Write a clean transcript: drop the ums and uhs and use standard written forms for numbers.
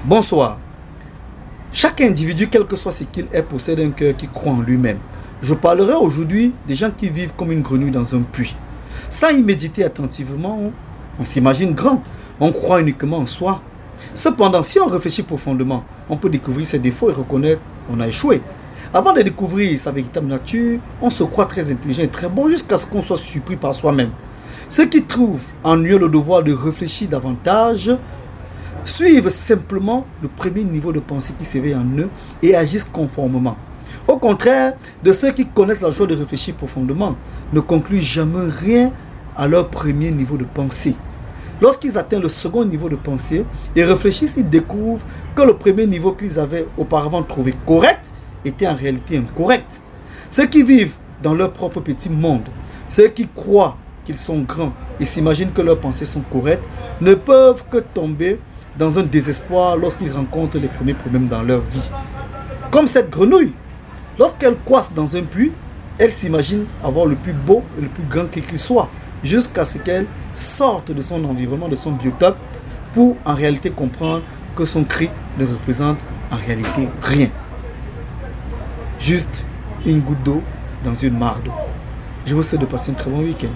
Bonsoir. Chaque individu, quel que soit ce qu'il est, possède un cœur qui croit en lui-même. Je parlerai aujourd'hui des gens qui vivent comme une grenouille dans un puits. Sans y méditer attentivement, on s'imagine grand. On croit uniquement en soi. Cependant, si on réfléchit profondément, on peut découvrir ses défauts et reconnaître qu'on a échoué. Avant de découvrir sa véritable nature, on se croit très intelligent et très bon jusqu'à ce qu'on soit surpris par soi-même. Ceux qui trouvent en eux le devoir de réfléchir davantage suivent simplement le premier niveau de pensée qui s'éveille en eux et agissent conformément. Au contraire de ceux qui connaissent la joie de réfléchir profondément, ne concluent jamais rien à leur premier niveau de pensée. Lorsqu'ils atteignent le second niveau de pensée et réfléchissent, ils découvrent que le premier niveau qu'ils avaient auparavant trouvé correct était en réalité incorrect. Ceux qui vivent dans leur propre petit monde, ceux qui croient qu'ils sont grands et s'imaginent que leurs pensées sont correctes, ne peuvent que tomber dans un désespoir lorsqu'ils rencontrent les premiers problèmes dans leur vie. Comme cette grenouille, lorsqu'elle coince dans un puits, elle s'imagine avoir le plus beau et le plus grand qu'il soit, jusqu'à ce qu'elle sorte de son environnement, de son biotope, pour en réalité comprendre que son cri ne représente en réalité rien. Juste une goutte d'eau dans une mare d'eau. Je vous souhaite de passer un très bon week-end.